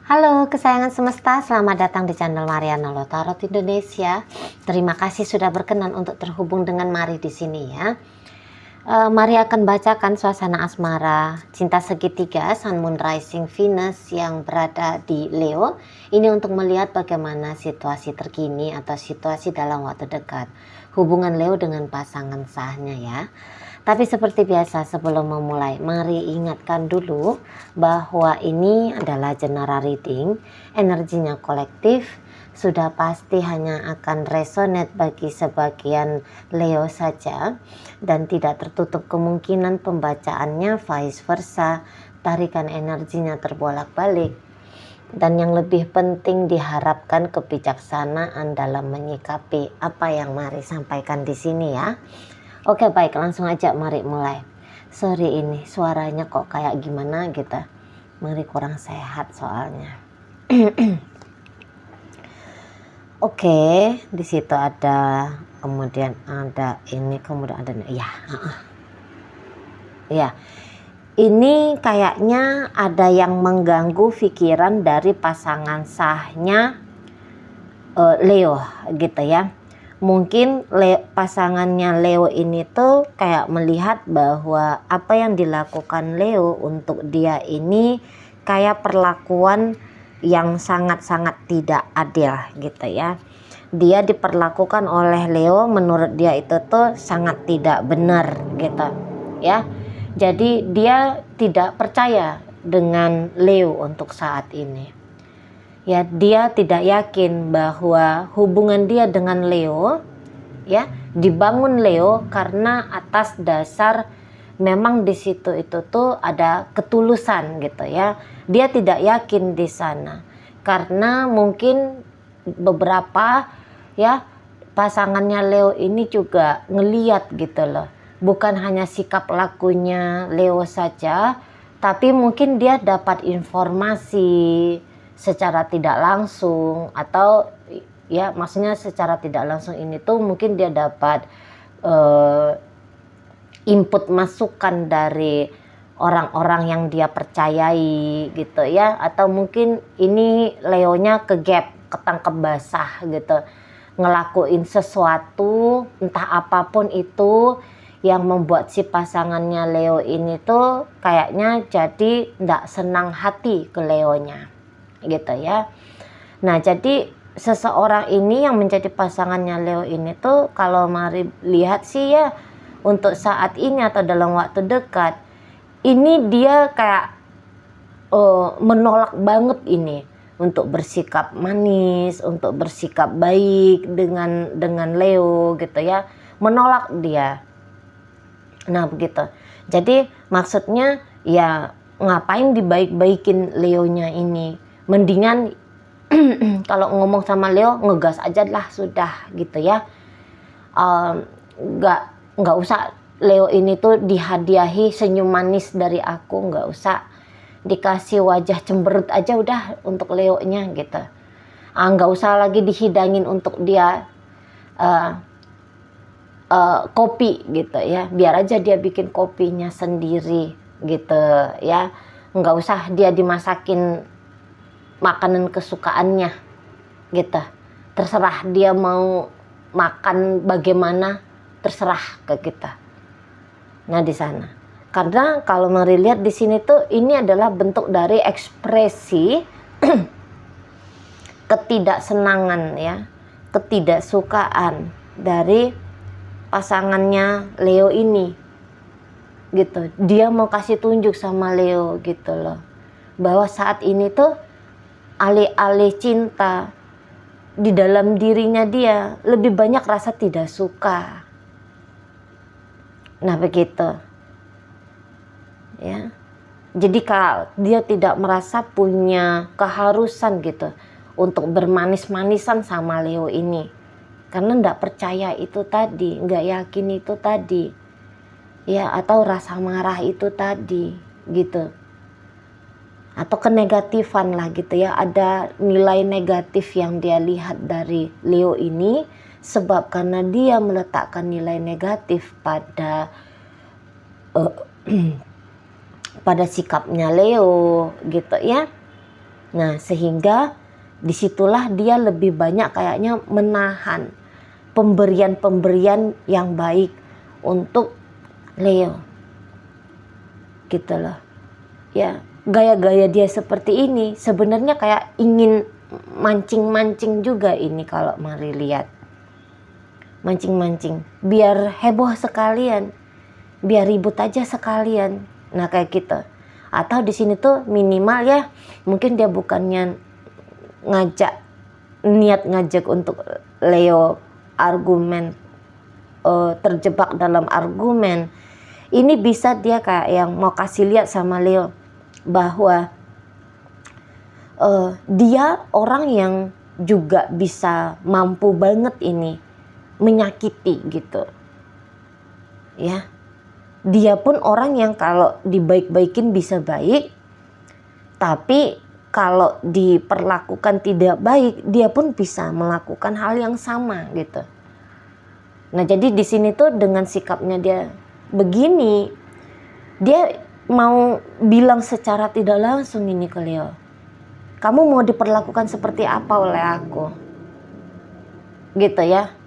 Halo kesayangan semesta, selamat datang di channel Mariana Lo Tarot Indonesia. Terima kasih sudah berkenan untuk terhubung dengan Mari di sini ya. Mari akan bacakan suasana asmara cinta segitiga Sun Moon Rising Venus yang berada di Leo. Ini untuk melihat bagaimana situasi terkini atau situasi dalam waktu dekat hubungan Leo dengan pasangan sahnya ya. Tapi seperti biasa sebelum memulai, mari ingatkan dulu bahwa ini adalah general reading, energinya kolektif, sudah pasti hanya akan resonate bagi sebagian Leo saja dan tidak tertutup kemungkinan pembacaannya vice versa, tarikan energinya terbolak-balik. Dan yang lebih penting diharapkan kebijaksanaan dalam menyikapi apa yang Mari sampaikan di sini ya. Oke baik, langsung aja mari mulai. Sorry ini suaranya kok kayak gimana gitu. Mari kurang sehat soalnya. Oke, di situ ada, kemudian ada ini, kemudian ada ya. Ya. Ini kayaknya ada yang mengganggu pikiran dari pasangan sahnya Leo gitu ya. Mungkin pasangannya Leo ini tuh kayak melihat bahwa apa yang dilakukan Leo untuk dia ini kayak perlakuan yang sangat-sangat tidak adil gitu ya. Dia diperlakukan oleh Leo menurut dia itu tuh sangat tidak benar gitu ya. Jadi dia tidak percaya dengan Leo untuk saat ini. Ya, dia tidak yakin bahwa hubungan dia dengan Leo ya dibangun Leo karena atas dasar memang di situ itu tuh ada ketulusan gitu ya. Dia tidak yakin di sana karena mungkin beberapa ya pasangannya Leo ini juga ngeliat gitu loh. Bukan hanya sikap lakunya Leo saja, tapi mungkin dia dapat informasi secara tidak langsung atau ya maksudnya secara tidak langsung ini tuh mungkin dia dapat input masukan dari orang-orang yang dia percayai gitu ya, atau mungkin ini Leonya ke gap, ketangkep basah gitu, ngelakuin sesuatu entah apapun itu yang membuat si pasangannya Leo ini tuh kayaknya jadi nggak senang hati ke Leonya gitu ya. Nah jadi seseorang ini yang menjadi pasangannya Leo ini tuh kalau Mari lihat sih ya untuk saat ini atau dalam waktu dekat ini dia kayak menolak banget ini untuk bersikap manis, untuk bersikap baik dengan Leo gitu ya, menolak dia. Nah begitu. Jadi maksudnya ya ngapain dibaik-baikin Leonya ini? Mendingan kalau ngomong sama Leo ngegas aja lah sudah gitu ya. Nggak usah Leo ini tuh dihadiahi senyum manis dari aku, nggak usah dikasih wajah cemberut aja udah untuk Leonya gitu. Nggak usah lagi dihidangin untuk dia kopi gitu ya, biar aja dia bikin kopinya sendiri gitu ya. Nggak usah dia dimasakin makanan kesukaannya gitu, terserah dia mau makan bagaimana, terserah ke kita. Nah di sana karena kalau Mari lihat di sini tuh ini adalah bentuk dari ekspresi ketidaksenangan ya, ketidaksukaan dari pasangannya Leo ini gitu. Dia mau kasih tunjuk sama Leo gitu loh, bahwa saat ini tuh alih-alih cinta di dalam dirinya dia lebih banyak rasa tidak suka. Nah begitu ya. Jadi kalau dia tidak merasa punya keharusan gitu untuk bermanis-manisan sama Leo ini, karena nggak percaya itu tadi, nggak yakin itu tadi ya, atau rasa marah itu tadi gitu, atau kenegatifan lah gitu ya. Ada nilai negatif yang dia lihat dari Leo ini sebab karena dia meletakkan nilai negatif pada pada sikapnya Leo gitu ya. Nah, sehingga disitulah dia lebih banyak kayaknya menahan pemberian-pemberian yang baik untuk Leo. Gitu loh. Ya, gaya-gaya dia seperti ini sebenarnya kayak ingin mancing-mancing juga ini kalau Mari lihat. Mancing-mancing, biar heboh sekalian, biar ribut aja sekalian. Nah, kayak gitu. Atau di sini tuh minimal ya, mungkin dia bukannya niat ngajak untuk Leo argumen, terjebak dalam argumen. Ini bisa dia kayak yang mau kasih lihat sama Leo bahwa dia orang yang juga bisa mampu banget ini menyakiti gitu ya. Dia pun orang yang kalau dibaik-baikin bisa baik, tapi kalau diperlakukan tidak baik, dia pun bisa melakukan hal yang sama gitu. Nah, jadi di sini tuh dengan sikapnya dia begini, dia mau bilang secara tidak langsung ini ke Leo, kamu mau diperlakukan seperti apa oleh aku? Gitu ya.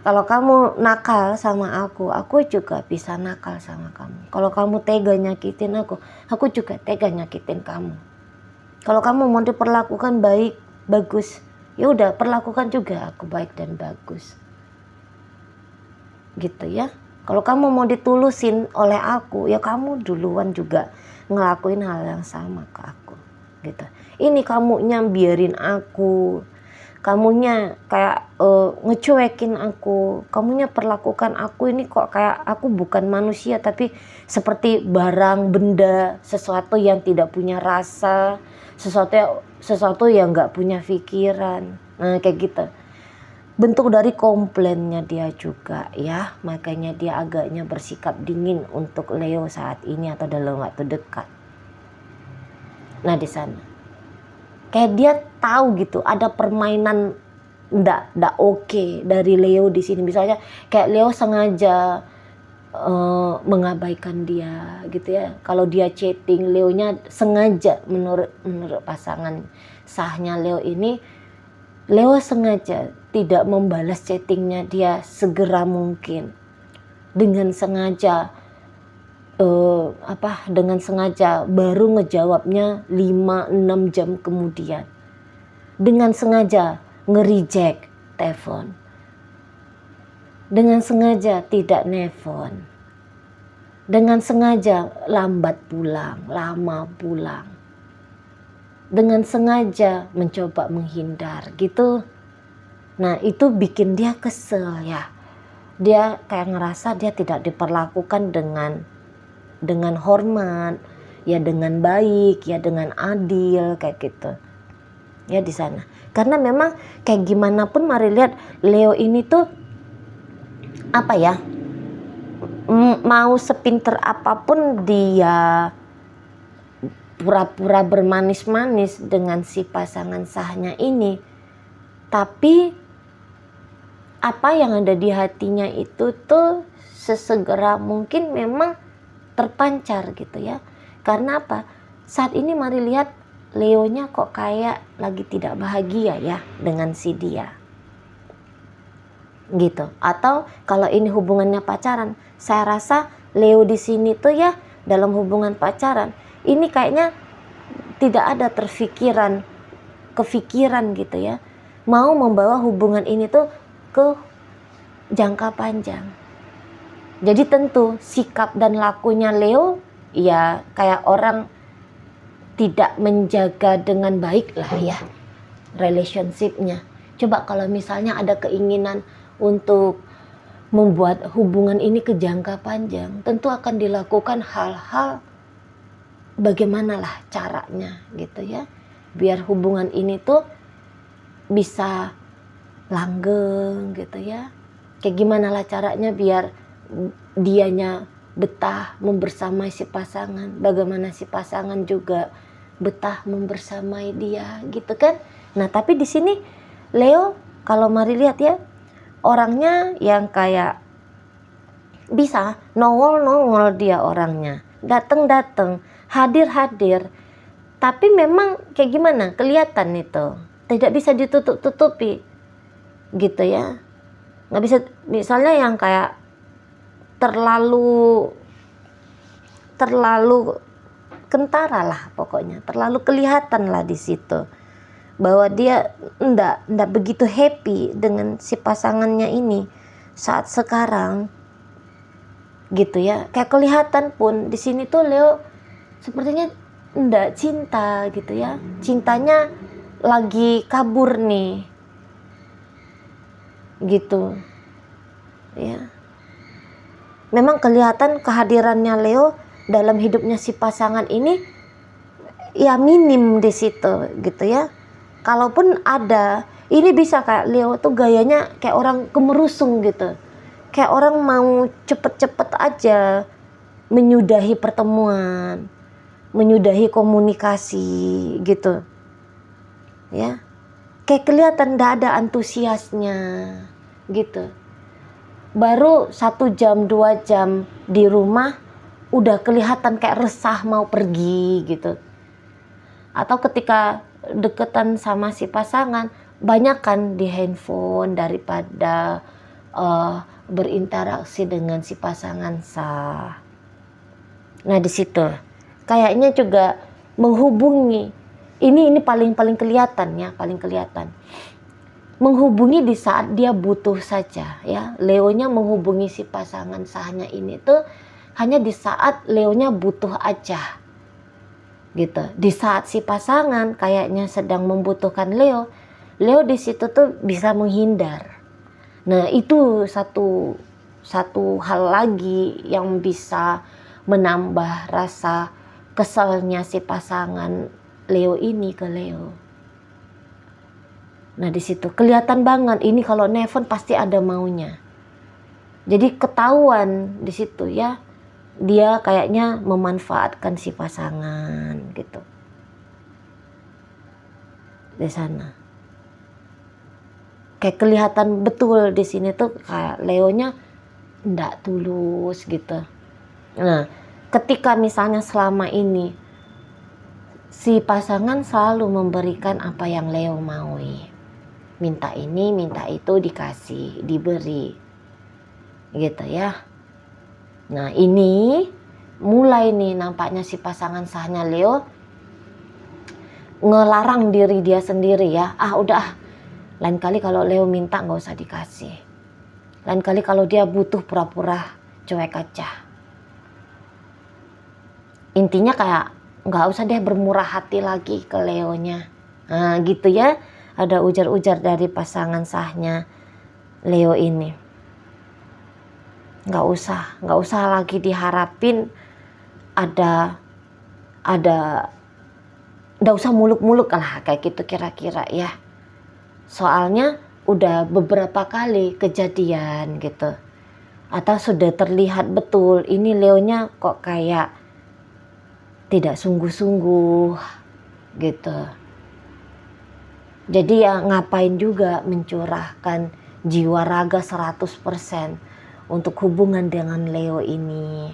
Kalau kamu nakal sama aku juga bisa nakal sama kamu. Kalau kamu tega nyakitin aku juga tega nyakitin kamu. Kalau kamu mau diperlakukan baik, bagus, ya udah perlakukan juga aku baik dan bagus. Gitu ya. Kalau kamu mau ditulusin oleh aku, ya kamu duluan juga ngelakuin hal yang sama ke aku. Gitu. Ini kamunya biarin aku, kamunya kayak ngecuekin aku, kamunya perlakukan aku ini kok kayak aku bukan manusia tapi seperti barang benda, sesuatu yang tidak punya rasa, sesuatu yang nggak punya pikiran. Nah, kayak gitu. Bentuk dari komplainnya dia juga ya, makanya dia agaknya bersikap dingin untuk Leo saat ini atau dalam waktu dekat. Nah, di sana kayak dia tahu gitu ada permainan ndak oke dari Leo di sini. Misalnya kayak Leo sengaja mengabaikan dia gitu ya. Kalau dia chatting, Leonya sengaja menurut pasangan sahnya Leo ini, Leo sengaja tidak membalas chattingnya dia segera mungkin. Dengan sengaja dengan sengaja baru ngejawabnya 5-6 jam kemudian. Dengan sengaja nge-reject telepon. Dengan sengaja tidak nelpon. Dengan sengaja lambat pulang, lama pulang. Dengan sengaja mencoba menghindar gitu. Nah, itu bikin dia kesel ya. Dia kayak ngerasa dia tidak diperlakukan dengan hormat, ya dengan baik, ya dengan adil kayak gitu. Ya di sana. Karena memang kayak gimana pun Mari lihat Leo ini tuh apa ya? Mau sepinter apapun dia pura-pura bermanis-manis dengan si pasangan sahnya ini, tapi apa yang ada di hatinya itu tuh sesegera mungkin memang terpancar gitu ya. Karena apa? Saat ini Mari lihat Leonya kok kayak lagi tidak bahagia ya dengan si dia. Gitu. Atau kalau ini hubungannya pacaran, saya rasa Leo di sini tuh ya dalam hubungan pacaran ini kayaknya tidak ada kefikiran gitu ya. Mau membawa hubungan ini tuh ke jangka panjang. Jadi tentu sikap dan lakunya Leo ya kayak orang tidak menjaga dengan baik lah ya relationship-nya. Coba kalau misalnya ada keinginan untuk membuat hubungan ini ke jangka panjang, tentu akan dilakukan hal-hal bagaimanalah caranya gitu ya. Biar hubungan ini tuh bisa langgeng gitu ya. Kayak gimana lah caranya biar dianya betah membersamai si pasangan, bagaimana si pasangan juga betah membersamai dia gitu kan. Nah, tapi di sini Leo kalau Mari lihat ya orangnya yang kayak bisa nongol dia orangnya, datang hadir Tapi memang kayak gimana, kelihatan itu, tidak bisa ditutup-tutupi gitu ya. Nggak bisa, misalnya yang kayak terlalu kentara lah pokoknya, terlalu kelihatan lah di situ bahwa dia ndak begitu happy dengan si pasangannya ini saat sekarang gitu ya. Kayak kelihatan pun di sini tuh Leo sepertinya ndak cinta gitu ya, cintanya lagi kabur nih gitu ya. Memang kelihatan kehadirannya Leo dalam hidupnya si pasangan ini ya minim di situ gitu ya. Kalaupun ada, ini bisa kayak Leo tuh gayanya kayak orang kemerusung gitu, kayak orang mau cepet-cepet aja menyudahi pertemuan, menyudahi komunikasi gitu ya. Kayak kelihatan gak ada antusiasnya gitu. Baru 1 jam 2 jam di rumah udah kelihatan kayak resah mau pergi gitu. Atau ketika deketan sama si pasangan banyak kan di handphone daripada berinteraksi dengan si pasangan sah. Nah di situ kayaknya juga menghubungi, ini paling kelihatan ya, paling kelihatan. Menghubungi di saat dia butuh saja ya. Leonya menghubungi si pasangan sahnya ini tuh hanya di saat Leonya butuh aja gitu. Di saat si pasangan kayaknya sedang membutuhkan Leo di situ tuh bisa menghindar. Nah itu satu hal lagi yang bisa menambah rasa keselnya si pasangan Leo ini ke Leo. Nah di situ kelihatan banget ini kalau Nevon pasti ada maunya. Jadi ketahuan di situ ya, dia kayaknya memanfaatkan si pasangan gitu di sana. Kayak kelihatan betul di sini tuh kayak Leonya ndak tulus gitu. Nah ketika misalnya selama ini si pasangan selalu memberikan apa yang Leo maui, minta ini, minta itu, dikasih, diberi gitu ya. Nah ini mulai nih nampaknya si pasangan sahnya Leo ngelarang diri dia sendiri ya. Udah, lain kali kalau Leo minta gak usah dikasih. Lain kali kalau dia butuh pura-pura cuek aja. Intinya kayak gak usah deh bermurah hati lagi ke Leonya. Nah gitu ya. Ada ujar-ujar dari pasangan sahnya Leo ini. Nggak usah lagi diharapin ada nggak usah muluk-muluk lah kayak gitu kira-kira ya. Soalnya udah beberapa kali kejadian gitu. Atau sudah terlihat betul ini Leonya kok kayak tidak sungguh-sungguh gitu. Jadi ya ngapain juga mencurahkan jiwa raga 100% untuk hubungan dengan Leo ini.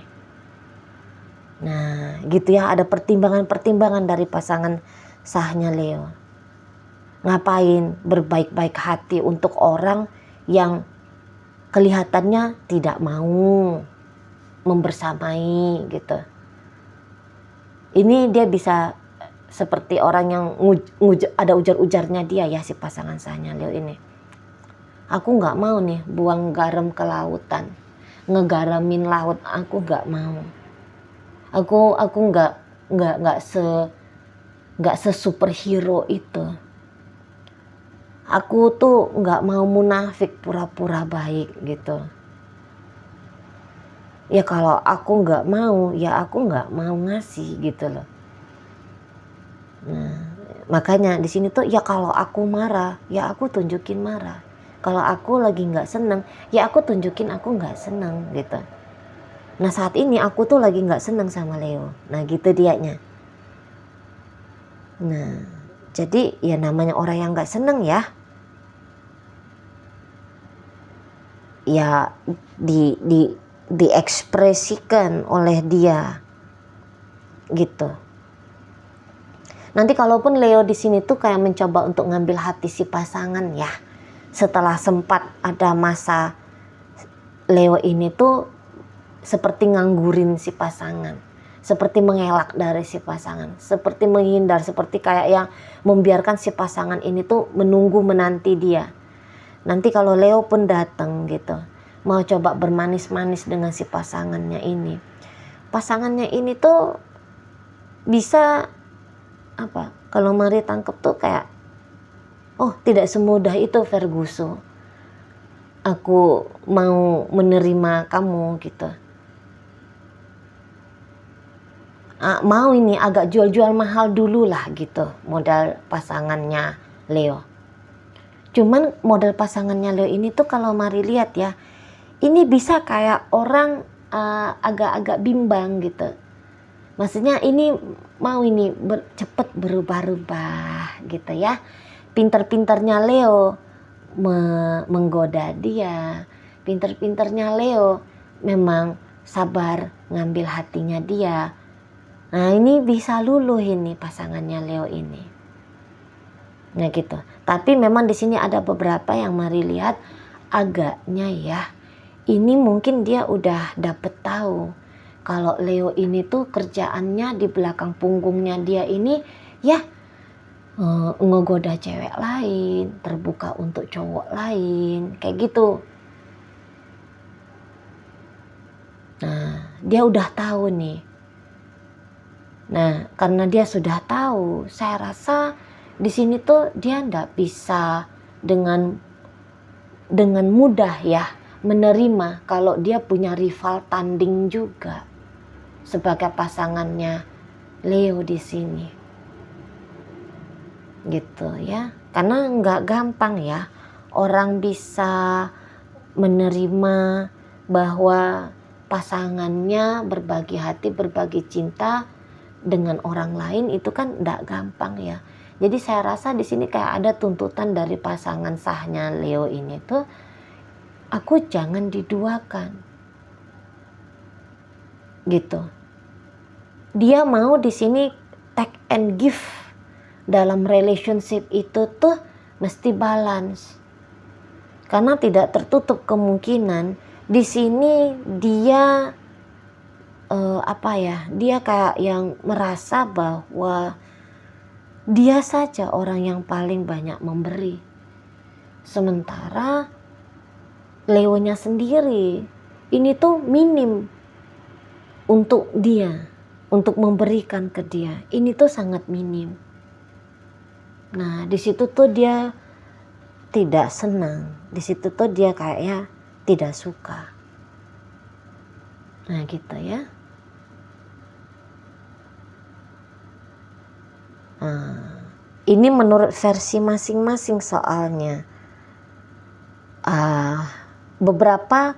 Nah gitu ya, ada pertimbangan-pertimbangan dari pasangan sahnya Leo. Ngapain berbaik-baik hati untuk orang yang kelihatannya tidak mau membersamai gitu. Ini dia bisa seperti orang yang ada ujar-ujarnya dia ya si pasangan sahnya Leo ini. Aku nggak mau nih buang garam ke lautan, ngegaramin laut, aku nggak mau. Aku nggak se superhero itu. Aku tuh nggak mau munafik pura-pura baik gitu. Ya kalau aku nggak mau, ya aku nggak mau ngasih gitu loh. Nah, makanya di sini tuh ya kalau aku marah, ya aku tunjukin marah. Kalau aku lagi nggak seneng, ya aku tunjukin aku nggak seneng gitu. Nah saat ini aku tuh lagi nggak seneng sama Leo. Nah gitu dianya. Nah jadi ya namanya orang yang nggak seneng ya, ya diekspresikan oleh dia gitu. Nanti kalaupun Leo di sini tuh kayak mencoba untuk ngambil hati si pasangan ya, setelah sempat ada masa Leo ini tuh seperti nganggurin si pasangan, seperti mengelak dari si pasangan, seperti menghindar, seperti kayak yang membiarkan si pasangan ini tuh menunggu menanti dia. Nanti kalau Leo pun datang gitu, mau coba bermanis-manis dengan si pasangannya ini. Pasangannya ini tuh bisa apa? Kalau Mari tangkep tuh kayak, oh tidak semudah itu Ferguson. Aku mau menerima kamu gitu. Mau ini agak jual-jual mahal dulu lah gitu modal pasangannya Leo. Cuman model pasangannya Leo ini tuh kalau Mari lihat ya, ini bisa kayak orang agak-agak bimbang gitu. Maksudnya ini mau ini cepet berubah-ubah gitu ya. Pinter-pinternya Leo menggoda dia. Pinter-pinternya Leo memang sabar ngambil hatinya dia. Nah ini bisa luluh ini pasangannya Leo ini. Nah gitu. Tapi memang di sini ada beberapa yang Mari lihat agaknya ya. Ini mungkin dia udah dapet tahu kalau Leo ini tuh kerjaannya di belakang punggungnya dia ini ya ngegoda cewek lain, terbuka untuk cowok lain, kayak gitu. Nah, dia udah tahu nih. Nah, karena dia sudah tahu, saya rasa di sini tuh dia nggak bisa dengan mudah ya menerima kalau dia punya rival tanding juga sebagai pasangannya Leo di sini. Gitu ya. Karena nggak gampang ya orang bisa menerima bahwa pasangannya berbagi hati, berbagi cinta dengan orang lain, itu kan nggak gampang ya. Jadi saya rasa di sini kayak ada tuntutan dari pasangan sahnya Leo ini tuh, aku jangan diduakan. Gitu. Dia mau di sini take and give. Dalam relationship itu tuh mesti balance. Karena tidak tertutup kemungkinan di sini dia dia kayak yang merasa bahwa dia saja orang yang paling banyak memberi. Sementara Leonya sendiri ini tuh minim untuk dia, untuk memberikan ke dia. Ini tuh sangat minim. Nah, di situ tuh dia tidak senang. Di situ tuh dia kayaknya tidak suka. Nah, gitu ya. Nah, ini menurut versi masing-masing soalnya. Beberapa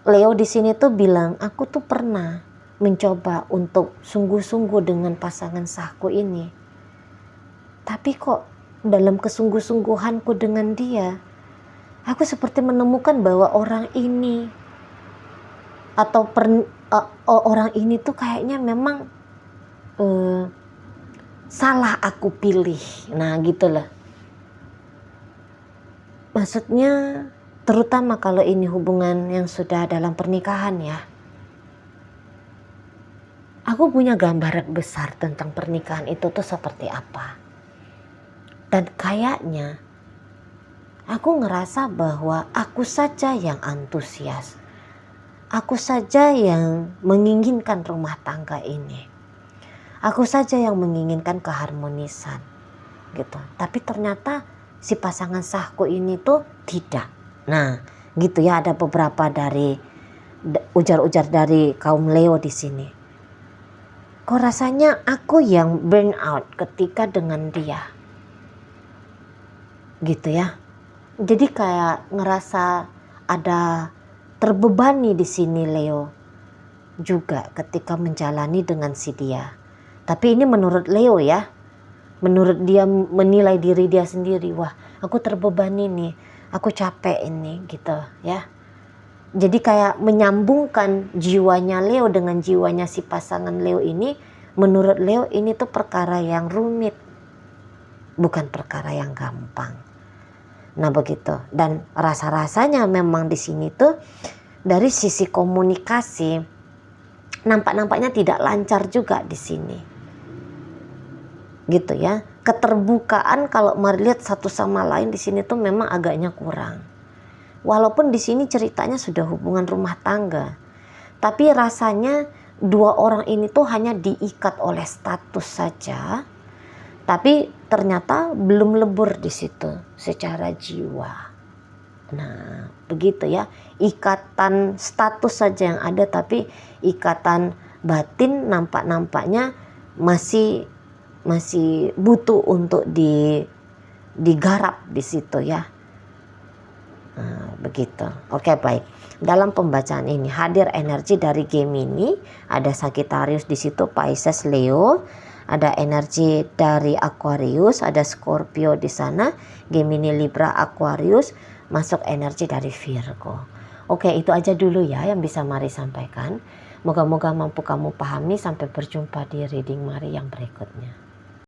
Leo di sini tuh bilang, aku tuh pernah mencoba untuk sungguh-sungguh dengan pasangan sahku ini. Tapi kok dalam kesungguh-sungguhanku dengan dia, aku seperti menemukan bahwa orang ini atau orang ini tuh kayaknya memang salah aku pilih. Nah gitulah. Maksudnya terutama kalau ini hubungan yang sudah dalam pernikahan ya. Aku punya gambaran besar tentang pernikahan itu tuh seperti apa. Dan kayaknya aku ngerasa bahwa aku saja yang antusias. Aku saja yang menginginkan rumah tangga ini. Aku saja yang menginginkan keharmonisan. Gitu. Tapi ternyata si pasangan sahku ini tuh tidak. Nah, gitu ya, ada beberapa dari ujar-ujar dari kaum Leo di sini. Kok rasanya aku yang burn out ketika dengan dia. Gitu ya. Jadi kayak ngerasa ada terbebani di sini Leo juga ketika menjalani dengan si dia. Tapi ini menurut Leo ya. Menurut dia menilai diri dia sendiri, wah, aku terbebani nih. Aku capek ini gitu ya. Jadi kayak menyambungkan jiwanya Leo dengan jiwanya si pasangan Leo ini menurut Leo ini tuh perkara yang rumit, bukan perkara yang gampang. Nah begitu, dan rasa-rasanya memang di sini tuh dari sisi komunikasi nampaknya tidak lancar juga di sini, gitu ya. Keterbukaan kalau melihat satu sama lain di sini tuh memang agaknya kurang. Walaupun di sini ceritanya sudah hubungan rumah tangga, tapi rasanya dua orang ini tuh hanya diikat oleh status saja, tapi ternyata belum lebur di situ secara jiwa. Nah, begitu ya. Ikatan status saja yang ada, tapi ikatan batin nampaknya masih butuh untuk digarap di situ ya. Nah, begitu. Oke, baik. Dalam pembacaan ini hadir energi dari Gemini, ada Sagittarius di situ, Pisces, Leo, ada energi dari Aquarius, ada Scorpio di sana, Gemini, Libra, Aquarius, masuk energi dari Virgo. Oke, itu aja dulu ya yang bisa Mari sampaikan. Moga-moga mampu kamu pahami. Sampai berjumpa di reading Mari yang berikutnya.